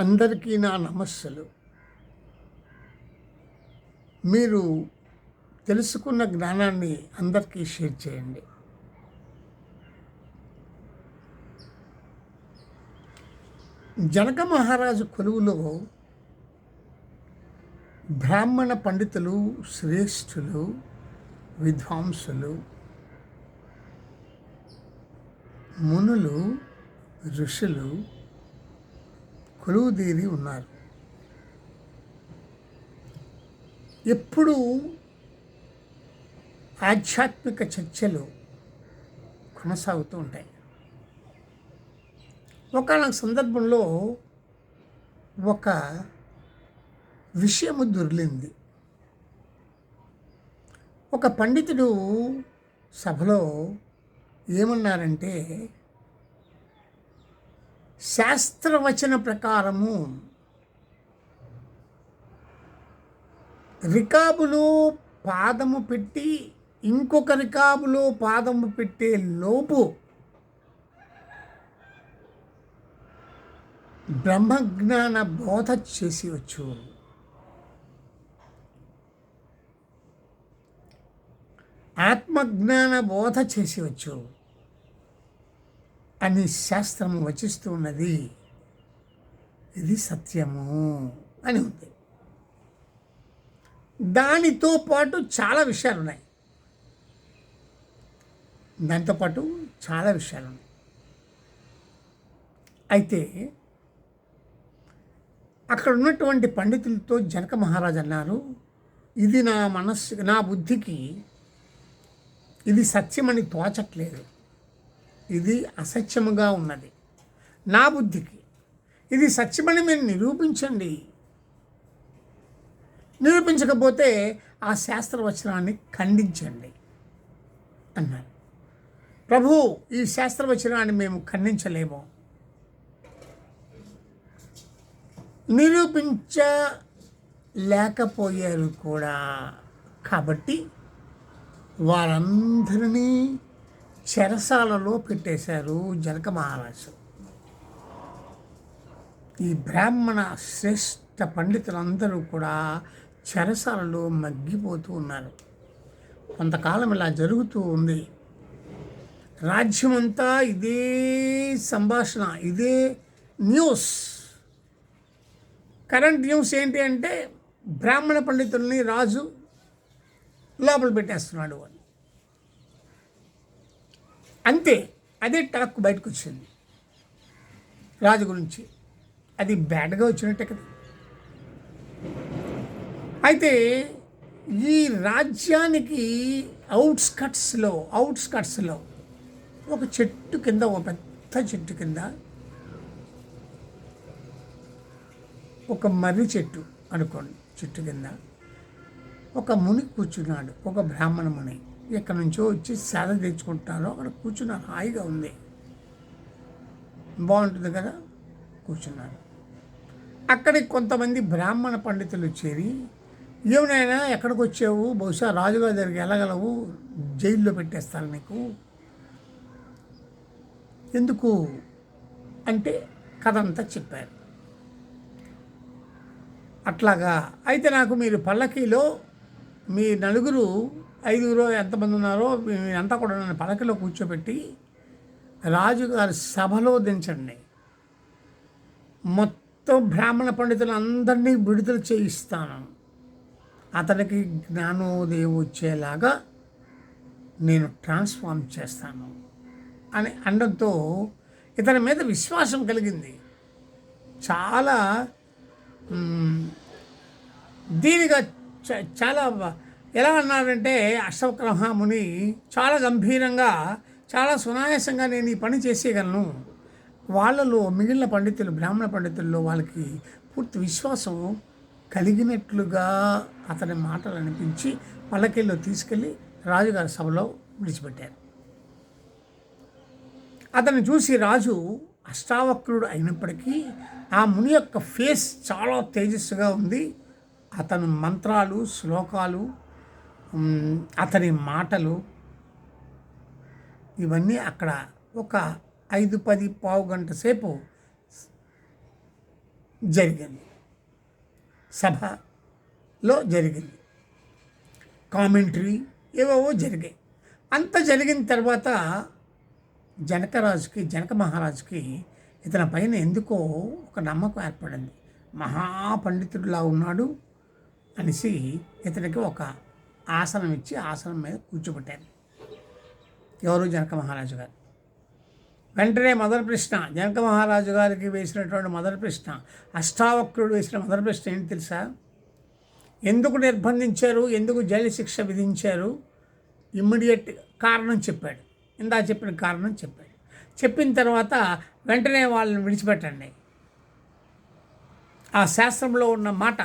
అందరికీ నా నమస్సులు. మీరు తెలుసుకున్న జ్ఞానాన్ని అందరికీ షేర్ చేయండి. జనక మహారాజు కొలువులో బ్రాహ్మణ పండితులు, శ్రేష్ఠులు, విద్వాంసులు, మునులు, ఋషులు కొలువుదీరి ఉన్నారు. ఎప్పుడూ ఆధ్యాత్మిక చర్చలు కొనసాగుతూ ఉంటాయి. ఒకానొక సందర్భంలో ఒక విషయము దొర్లింది. ఒక పండితుడు సభలో ఏమన్నారంటే, శాస్త్రవచన ప్రకారము రికాబులో పాదము పెట్టి ఇంకొక రికాబులో పాదము పెట్టే లోపు బ్రహ్మజ్ఞాన బోధ చేసేయచ్చు. ఆత్మజ్ఞాన బోధ చేసేయచ్చు అని శాస్త్రము వచిస్తూ ఉన్నది. ఇది సత్యము అని ఉంది. దానితో పాటు చాలా విషయాలు ఉన్నాయి. అయితే అక్కడ ఉన్నటువంటి పండితులతో జనక మహారాజు అన్నారు, ఇది నా బుద్ధికి ఇది సత్యమని తోచట్లేదు, ఇది అసత్యముగా ఉన్నది. నా బుద్ధికి ఇది సత్యమని మీరు నిరూపించండి. నిరూపించకపోతే ఆ శాస్త్రవచనాన్ని ఖండించండి అన్నారు. ప్రభు, ఈ శాస్త్రవచనాన్ని మేము ఖండించలేము, నిరూపించలేకపోయారు కూడా. కాబట్టి వారందరినీ చెరసాలలో పెట్టేశారు జనక మహారాజు. ఈ బ్రాహ్మణ శ్రేష్ఠ పండితులందరూ కూడా చెరసాలలో మగ్గిపోతూ ఉన్నారు. కొంతకాలం ఇలా జరుగుతూ ఉంది. రాజ్యమంతా ఇదే సంభాషణ, ఇదే న్యూస్. కరెంట్ న్యూస్ ఏంటి అంటే, బ్రాహ్మణ పండితుల్ని రాజు లోపల పెట్టేస్తున్నాడు అని. అంతే, అదే టాక్ బయటకు వచ్చింది రాజు గురించి. అది బ్యాడ్గా వచ్చినట్టే కదా. అయితే ఈ రాజ్యానికి అవుట్స్కట్స్లో ఒక చెట్టు కింద, ఒక పెద్ద చెట్టు కింద, ఒక మర్రి చెట్టు అనుకోండి, చెట్టు కింద ఒక ముని కూర్చున్నాడు. ఒక బ్రాహ్మణ ముని ఎక్కడి నుంచో వచ్చి సేద తెచ్చుకుంటారో అక్కడ కూర్చున్నారు. హాయిగా ఉంది, బాగుంటుంది కదా, కూర్చున్నారు. అక్కడికి కొంతమంది బ్రాహ్మణ పండితులు చేరి, ఏమైనా ఎక్కడికి వచ్చావు, బహుశా రాజుగారి దగ్గరికి వెళ్ళగలవు, జైల్లో పెట్టేస్తారు నీకు, ఎందుకు అంటే కథ అంతా చెప్పారు. అట్లాగా అయితే నాకు మీరు పల్లకీలో మీ నలుగురు, ఐదుగురు ఎంతమంది ఉన్నారో అంతా కూడా నన్ను పల్లకీలో కూర్చోబెట్టి రాజుగారి సభలో దించండి. మొత్తం బ్రాహ్మణ పండితులు అందరినీ విడుదల చేయిస్తాను, అతనికి జ్ఞానోదయం వచ్చేలాగా నేను ట్రాన్స్ఫార్మ్ చేస్తాను అని అనడంతో ఇతని మీద విశ్వాసం కలిగింది. చాలా దీనిగా చాలా ఎలా అన్నారంటే, అశ్వత్థామహాముని చాలా గంభీరంగా, చాలా సునాయాసంగా నేను ఈ పని చేసేయగలను. వాళ్ళలో మిగిలిన పండితులు, బ్రాహ్మణ పండితుల్లో వాళ్ళకి పూర్తి విశ్వాసం కలిగినట్లుగా అతని మాటలు అనిపించి పల్లకీలో తీసుకెళ్ళి రాజుగారి సభలో విడిచిపెట్టారు. అతన్ని చూసి రాజు అష్టావక్రుడు అయినప్పటికీ ఆ ముని యొక్క ఫేస్ చాలా తేజస్సుగా ఉంది. అతని మంత్రాలు, శ్లోకాలు, అతని మాటలు ఇవన్నీ అక్కడ ఒక 5-10 పావు గంట సేపు జరిగింది, సభలో జరిగింది, కామెంటరీ ఏవేవో జరిగాయి. అంత జరిగిన తర్వాత జనక మహారాజుకి ఇతని పైన ఎందుకో ఒక నమ్మకం ఏర్పడింది. మహాపండితుడిలా ఉన్నాడు అనేసి ఇతనికి ఒక ఆసనం ఇచ్చి ఆసనం మీద కూర్చోబెట్టారు. ఎవరు? జనక మహారాజు గారు. వెంటనే మొదటి ప్రశ్న, జనక మహారాజు గారికి వేసినటువంటి మొదటి ప్రశ్న, అష్టావక్రుడు వేసిన మొదటి ప్రశ్న ఏంటి తెలుసా? ఎందుకు నిర్బంధించారు, ఎందుకు జైలు శిక్ష విధించారు? ఇమ్మీడియట్ కారణం చెప్పాడు. ఇందా చెప్పిన కారణం చెప్పాడు. చెప్పిన తర్వాత వెంటనే వాళ్ళని విడిచిపెట్టండి, ఆ శాస్త్రంలో ఉన్న మాట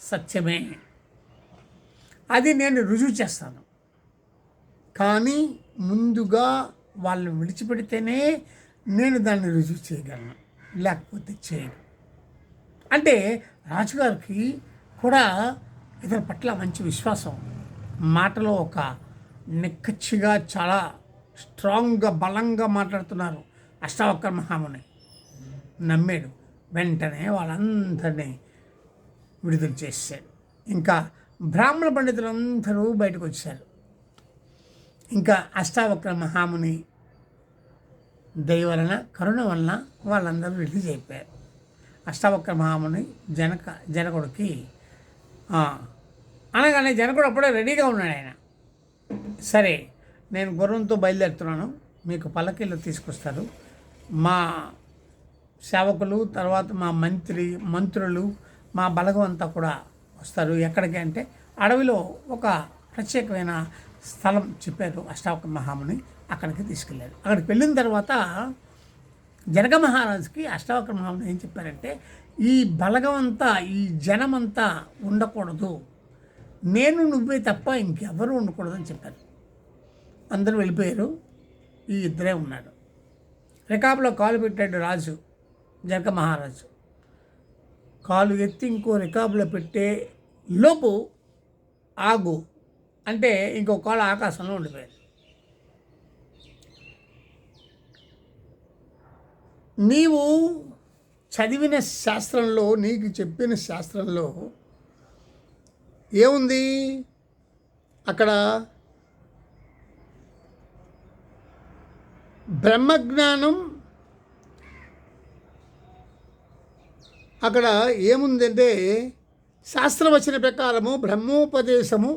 సత్యమే, అది నేను రుజువు చేస్తాను, కానీ ముందుగా వాళ్ళని విడిచిపెడితేనే నేను దాన్ని రుజువు చేయగలను, లేకపోతే చేయను. అంటే రాజుగారికి కూడా ఇతని పట్ల మంచి విశ్వాసం, మాటలో ఒక నిక్కచ్చిగా చాలా స్ట్రాంగ్గా బలంగా మాట్లాడుతున్నారు అష్టావక్ర మహాముని. నమ్మాడు. వెంటనే వాళ్ళందరినీ విడుదల చేశాడు. ఇంకా బ్రాహ్మణ పండితులందరూ బయటకు వచ్చారు. ఇంకా అష్టావక్ర మహాముని దయ వలన, కరుణ వలన వాళ్ళందరూ రిలీజ్ అయిపోయారు. అష్టావక్ర మహాముని జనకుడికి అనగానే జనకుడు అప్పుడే రెడీగా ఉన్నాడు. ఆయన సరే, నేను గుర్రంతో బయలుదేరుతున్నాను, మీకు పల్లకీలో తీసుకొస్తారు, మా సేవకులు, తర్వాత మా మంత్రులు, మా బలగం అంతా కూడా వస్తారు. ఎక్కడికి అంటే అడవిలో ఒక ప్రత్యేకమైన స్థలం చెప్పారు అష్టావక్ర మహాముని, అక్కడికి తీసుకెళ్ళారు. అక్కడికి వెళ్ళిన తర్వాత జనక మహారాజుకి అష్టావక్ర మహాముని ఏం చెప్పారంటే, ఈ బలగం అంతా, ఈ జనమంతా ఉండకూడదు, నేను నువ్వే తప్ప ఇంకెవరు ఉండకూడదని చెప్పారు. అందరూ వెళ్ళిపోయారు. ఈ ఇద్దరే ఉన్నారు. రికాబులో కాలు పెట్టాడు రాజు, జనక మహారాజు. కాలు ఎత్తి ఇంకో రికాబులో పెట్టే లోపు ఆగు అంటే ఇంకో కాలు ఆకాశంలో ఉండిపోయారు. నీవు చదివిన శాస్త్రంలో, నీకు చెప్పిన శాస్త్రంలో ఏముంది? అక్కడ బ్రహ్మజ్ఞానం అక్కడ ఏముందంటే, శాస్త్రవచన ప్రకారము బ్రహ్మోపదేశము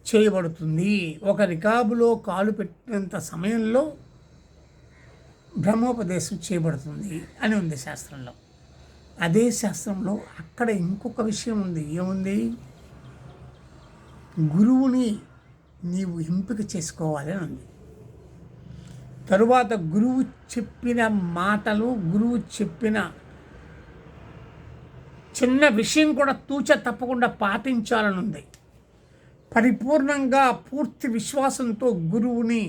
చేయబడుతుంది. ఒక రికాబులో కాలు పెట్టినంత సమయంలో బ్రహ్మోపదేశం చేయబడుతుంది అని ఉంది శాస్త్రంలో. అదే శాస్త్రంలో అక్కడ ఇంకొక విషయం ఉంది. ఏముంది? గురువుని నీవు ఎంపిక చేసుకోవాలి అని ఉంది. తరువాత గురువు చెప్పిన మాటలు, గురువు చెప్పిన చిన్న విషయం కూడా తూచ తప్పకుండా పాటించాలని ఉంది. పరిపూర్ణంగా పూర్తి విశ్వాసంతో గురువుని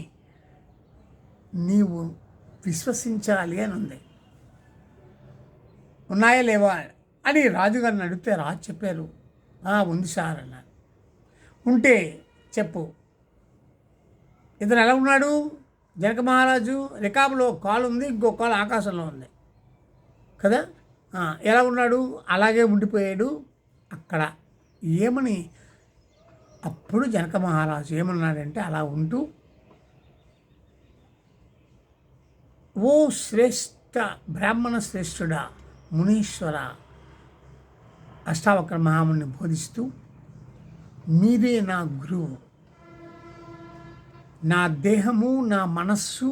నీవు విశ్వసించాలి అని ఉంది. ఉన్నాయా లేవా అని రాజుగారిని అడిగితే రాజు చెప్పారు, ఉంది సార్ అన్నారు. ఉంటే చెప్పు. ఇతను ఎలా ఉన్నాడు? జనక మహారాజు రికాబులో కాలు ఉంది, ఇంకో కాలు ఆకాశంలో ఉంది కదా. ఎలా ఉన్నాడు? అలాగే ఉండిపోయాడు అక్కడ. ఏమని అప్పుడు జనక మహారాజు ఏమన్నాడంటే, అలా ఉంటూ, ఓ శ్రేష్ఠ బ్రాహ్మణ శ్రేష్ఠుడా, మునీశ్వర, అష్టావక్ర మహాముని బోధిస్తూ, మీరే నా గురువు. నా దేహము, నా మనస్సు,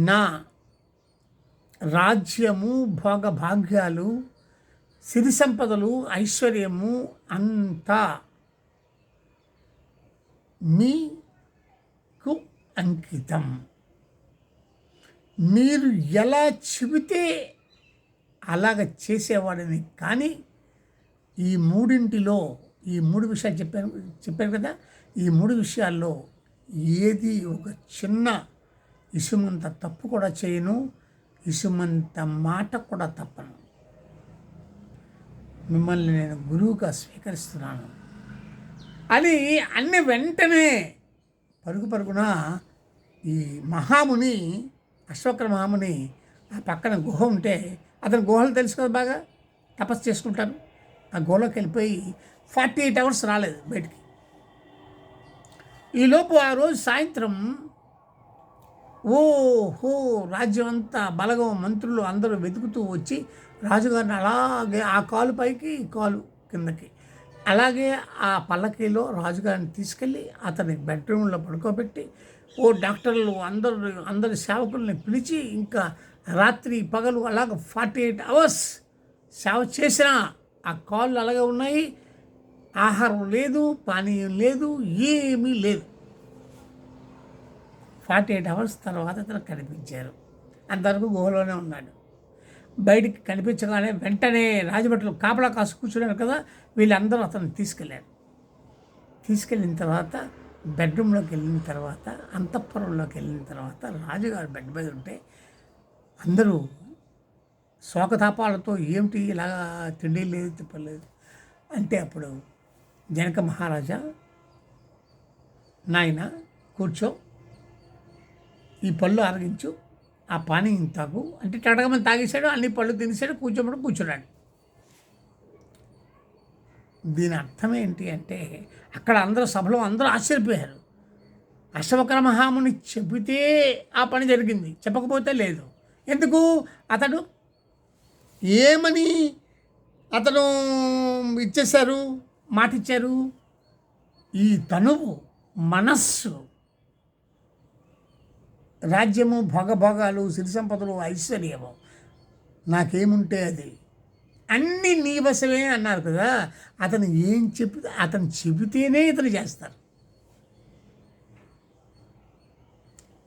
నా రాజ్యము, భోగభాగ్యాలు, సిరి సంపదలు, ఐశ్వర్యము అంతా మీకు అంకితం. మీరు ఎలా చెబితే అలాగ చేసేవాడిని. కానీ ఈ మూడింటిలో, ఈ మూడు విషయాలు చెప్పాను కదా, ఈ మూడు విషయాల్లో ఏది ఒక చిన్న ఇసుమంత తప్పు కూడా చేయను, ఇసుమంత మాట కూడా తప్పను. మిమ్మల్ని నేను గురువుగా స్వీకరిస్తున్నాను అని అన్ని వెంటనే పరుగున ఈ మహాముని, అశ్వక్ర మహాముని ఆ పక్కన గుహ ఉంటే అతను గుహలు తెలుసు కదా బాగా, తపస్సు చేసుకుంటాను. ఆ గుహలోకి వెళ్ళిపోయి 48 అవర్స్ రాలేదు బయటికి. ఈలోపు ఆ రోజు సాయంత్రం ఓహో రాజ్యం అంతా బలగం మంత్రులు అందరూ వెతుకుతూ వచ్చి రాజుగారిని అలాగే ఆ కాలు పైకి ఈ కాలు కిందకి అలాగే ఆ పల్లకీలో రాజుగారిని తీసుకెళ్ళి అతని బెడ్రూమ్లో పడుకోబెట్టి డాక్టర్లు అందరి సేవకుల్ని పిలిచి ఇంకా రాత్రి పగలు అలాగ 48 అవర్స్ సేవ చేసిన ఆ కాళ్ళు అలాగే ఉన్నాయి. ఆహారం లేదు, పానీయం లేదు, ఏమీ లేదు. 48 అవర్స్ తర్వాత అతను కనిపించారు. అంతవరకు గుహలోనే ఉన్నాడు. బయటికి కనిపించగానే వెంటనే రాజభటులు కాపలా కాసు కూర్చున్నారు కదా, వీళ్ళందరూ అతను తీసుకెళ్ళిన తర్వాత బెడ్రూమ్లోకి వెళ్ళిన తర్వాత అంతఃపురంలోకి వెళ్ళిన తర్వాత రాజుగారు బెడ్ మీద ఉంటే అందరూ శోకతాపాలతో ఏమిటి ఇలాగా తిండి లేదు తిప్పలేదు అంటే అప్పుడు జనక మహారాజా, నాయన కూర్చో, ఈ పళ్ళు ఆరగించు, ఆ పానీయం తాగు అంటే టడగమని తాగేశాడు, అన్ని పళ్ళు తినేసాడు, కూర్చున్నాడు. దీని అర్థం ఏంటి అంటే అక్కడ సభలో అందరూ ఆశ్చర్యపోయారు. అశోక మహాముని చెబితే ఆ పని జరిగింది, చెప్పకపోతే లేదు. ఎందుకు? అతడు ఏమని అతను ఇచ్చేశారు, మాట ఇచ్చారు, ఈ తనువు మనస్సు రాజ్యము భోగభోగాలు సిరి సంపదలు ఐశ్వర్యము నాకేముంటే అది అన్నీ నీ వశమే అన్నారు కదా. అతను అతను చెబితేనే ఇతను చేస్తారు.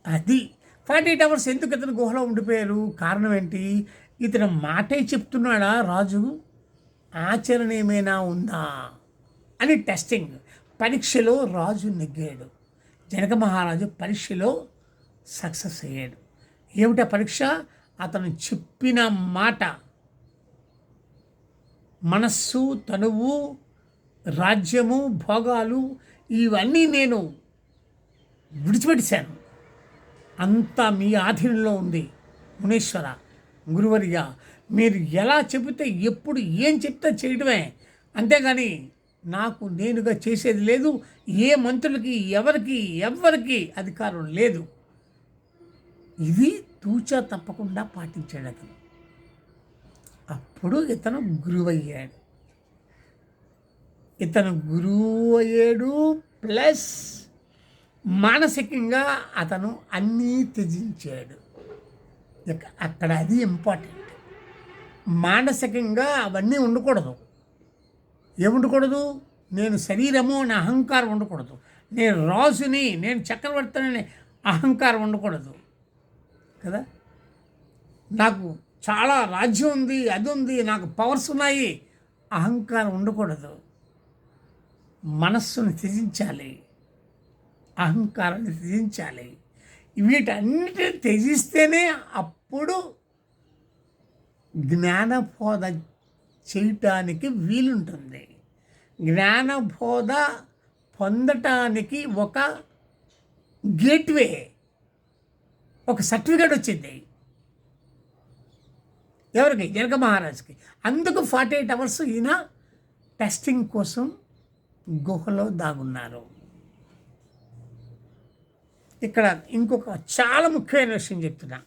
అది 48 అవర్స్ ఎందుకు ఇతను గుహలో ఉండిపోయారు? కారణం ఏంటి? ఇతను మాటే చెప్తున్నాడా రాజు, ఆచరణ ఏమైనా ఉందా అని టెస్టింగ్. పరీక్షలో రాజు నెగ్గాడు. జనక మహారాజు పరీక్షలో సక్సెస్ అయ్యాడు. ఏమిటా పరీక్ష? అతను చెప్పిన మాట, మనస్సు, తనువు, రాజ్యము, భోగాలు ఇవన్నీ నేను విడిచిపెట్టాను, అంతా మీ ఆధీనంలో ఉంది. మునీశ్వర, గురువర్య, మీరు ఎలా చెబితే ఎప్పుడు ఏం చెప్తే చేయడమే, అంతేగాని నాకు నేనుగా చేసేది లేదు. ఏ మంత్రులకి ఎవరికి అధికారం లేదు. ఇది తూచా తప్పకుండా పాటించాడు అతను. అప్పుడు ఇతను గురువు అయ్యాడు. ప్లస్ మానసికంగా అతను అన్నీ త్యజించాడు. అక్కడ అది ఇంపార్టెంట్. మానసికంగా అవన్నీ ఉండకూడదు. ఏముండకూడదు? నేను శరీరము అనే అహంకారం ఉండకూడదు. నేను రాజుని, నేను చక్రవర్తిని అహంకారం ఉండకూడదు కదా. నాకు చాలా రాజ్యం ఉంది, అది ఉంది, నాకు పవర్స్ ఉన్నాయి, అహంకారం ఉండకూడదు. మనస్సును త్యజించాలి, అహంకారాన్ని త్యజించాలి. వీటన్నిటిని త్యజిస్తేనే అప్పుడు జ్ఞానబోధ చేయటానికి వీలుంటుంది. జ్ఞానబోధ పొందటానికి ఒక గేట్వే, ఒక సర్టిఫికేట్ వచ్చింది. ఎవరికి? జనక మహారాజుకి. అందుకు 48 అవర్స్ ఈయన టెస్టింగ్ కోసం గుహలో దాగున్నారు. ఇక్కడ ఇంకొక చాలా ముఖ్యమైన విషయం చెప్తున్నా,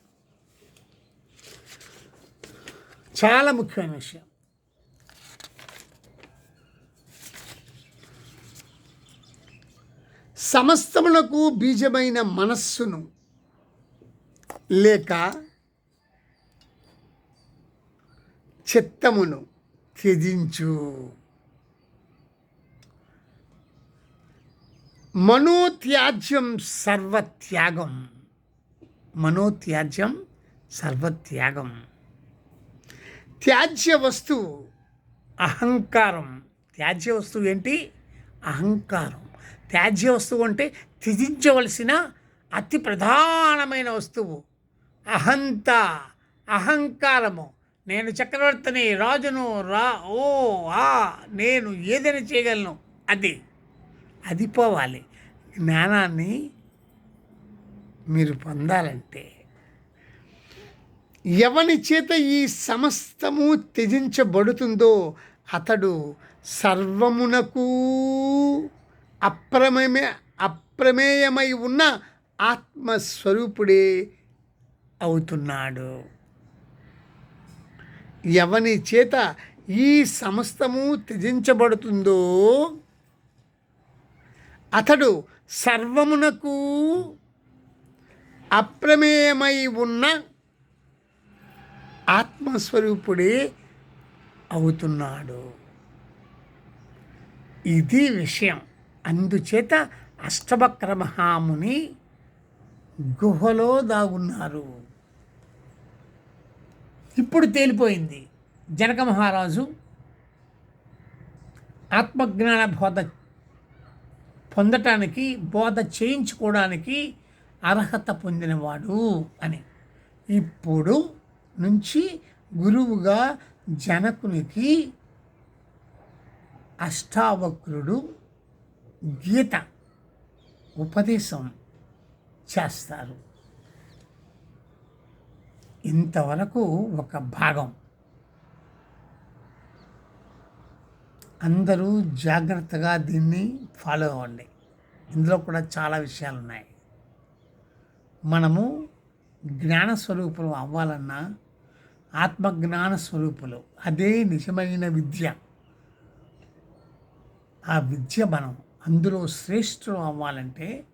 చాలా ముఖ్యమైన విషయం. సమస్తమునకు బీజమైన మనస్సును లేక చిత్తమును త్యజించు. మనోత్యాజ్యం సర్వత్యాగం. మనోత్యాజ్యం సర్వత్యాగం. త్యాజ్య వస్తువు అహంకారం. త్యాజ్య వస్తువు ఏంటి? అహంకారం. త్యాజ్య వస్తువు అంటే త్యజించవలసిన అతి ప్రధానమైన వస్తువు అహంకారము. నేను చక్రవర్తిని, రాజును, నేను ఏదైనా చేయగలను, అది పోవాలి. జ్ఞానాన్ని మీరు పొందాలంటే ఎవని చేత ఈ సమస్తము త్యజించబడుతుందో అతడు సర్వమునకు అప్రమేయ అప్రమేయమై ఉన్న ఆత్మస్వరూపుడే అవుతున్నాడు. ఎవని చేత ఈ సమస్తము త్యజించబడుతుందో అతడు సర్వమునకు అప్రమేయమై ఉన్న ఆత్మస్వరూపుడే అవుతున్నాడు. ఇది విషయం. అందుచేత అష్టవక్ర మహాముని గుహలో దాగున్నారు. ఇప్పుడు తేలిపోయింది. జనక మహారాజు ఆత్మజ్ఞాన బోధ పొందటానికి, బోధ చేయించుకోవడానికి అర్హత పొందినవాడు అని. ఇప్పుడు నుంచి గురువుగా జనకునికి అష్టావక్రుడు గీత ఉపదేశం చేస్తారు. ఇంతవరకు ఒక భాగం. అందరూ జాగ్రత్తగా దీన్ని ఫాలో అవ్వండి. ఇందులో కూడా చాలా విషయాలు ఉన్నాయి. మనము జ్ఞానస్వరూపులు అవ్వాలన్నా ఆత్మజ్ఞాన స్వరూపులు, అదే నిజమైన విద్య. ఆ విద్య మనం అందులో శ్రేష్ఠులు అవ్వాలంటే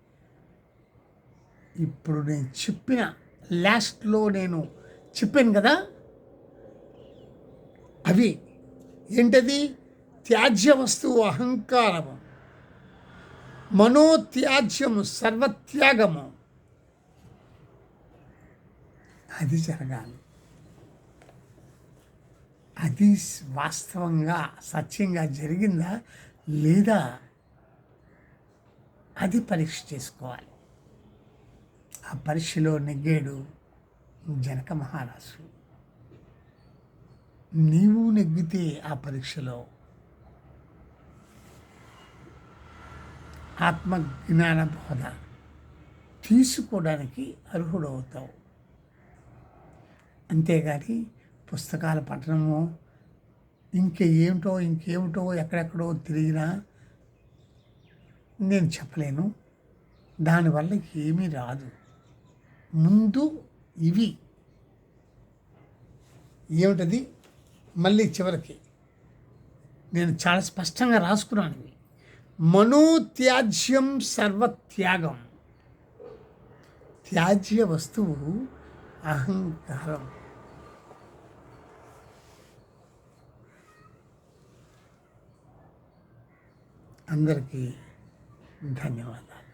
ఇప్పుడు నేను చెప్పిన లాస్ట్లో నేను చెప్పాను కదా, అవి ఏంటది? త్యాజ్య వస్తువు అహంకారము, మనోత్యాజ్యము సర్వత్యాగము. అది జరగాలి. అది వాస్తవంగా సత్యంగా జరిగిందా లేదా అది పరీక్ష చేసుకోవాలి. ఆ పరీక్షలో నెగ్గాడు జనక మహారాజు. నీవు నెగ్గితే ఆ పరీక్షలో ఆత్మజ్ఞాన బోధ తీసుకోవడానికి అర్హుడవుతావు. అంతేగాని పుస్తకాల పఠనము ఇంకేమిటో ఎక్కడెక్కడో తిరిగినా నేను చెప్పలేను. దానివల్ల ఏమీ రాదు. ముందు ఇవి ఏమిటది, మళ్ళీ చివరికి నేను చాలా స్పష్టంగా రాసుకున్నాను. ఇవి మనోత్యాజ్యం సర్వత్యాగం. త్యాజ్య వస్తువు అహంకారం. అందరికీ ధన్యవాదాలు.